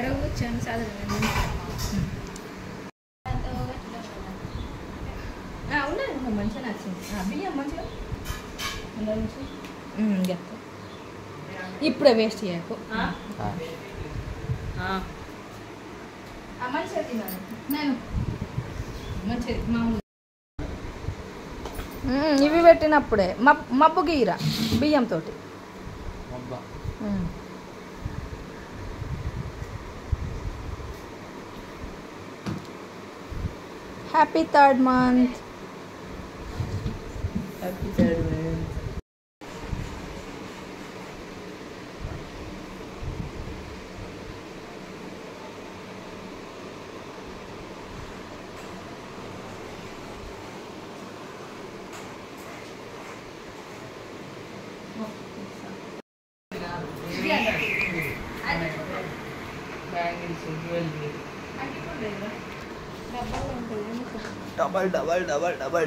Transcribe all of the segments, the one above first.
అడగొచ్చాను సాధారణ ఉండండి మంచిగా నచ్చింది బియ్యం మంచిగా ఇప్పుడే వేస్ట్ చేయకు మంచిగా తిన్నాను నేను మంచిది మామూలు ఇవి పెట్టినప్పుడే మబ్బు గీర బియ్యంతో హ్యాపీ థర్డ్ మంత్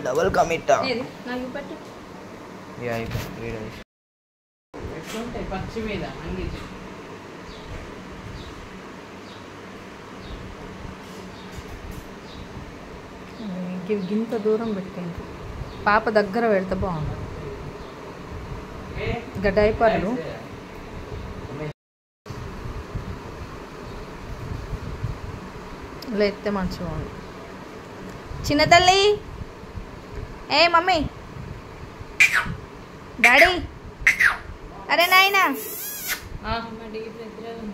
డబల్ కమిటా పచ్చి మీద గింత దూరం పెట్టింది పాప దగ్గర పెడితే బాగుంది ఇంకా డైపర్లు లేతే మంచిగా ఉంది చిన్న తల్లి ఏ మమ్మీ డాడీ అరే నాయనా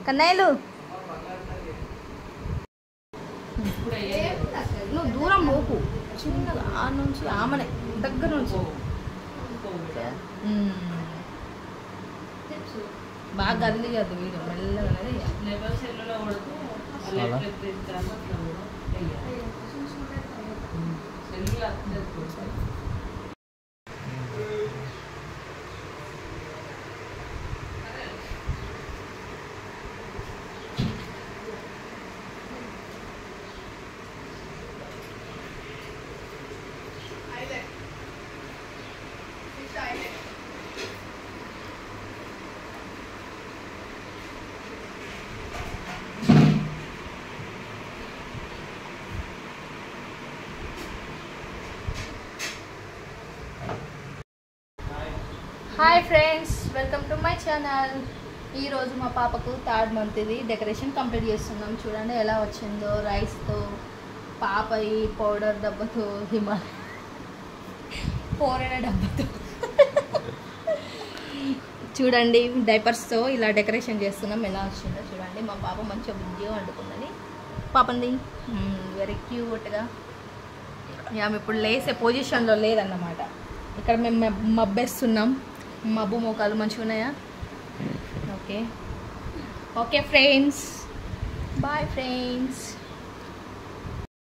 కన్నయ్యలు నువ్వు దూరం పోకు చిన్నగా ఆ నుంచి ఆమెనే దగ్గర నుంచి బాగా కదిలి కదా వీడియో మెల్లగా hi friends, welcome to my channel. ఈరోజు మా పాపకు థర్డ్ మంత్ ఇది డెకరేషన్ కంప్లీట్ చేస్తున్నాం. చూడండి ఎలా వచ్చిందో, రైస్తో, పాపయి పౌడర్ డబ్బాతో, హిమాలయ పోరైన డబ్బాతో చూడండి డైపర్స్తో ఇలా డెకరేషన్ చేస్తున్నాం. ఎలా వచ్చిందో చూడండి. మా పాప మంచిగా బుద్ధిగా వండుకున్నది. పాపంది వెరీ క్యూట్గా. ఆమె ఇప్పుడు లేసే పొజిషన్లో లేదన్నమాట. ఇక్కడ మేము మబ్బేస్తున్నాం. మబ్బు మోకాలు మంచిగా ఉన్నాయా? Okay okay friends, bye friends.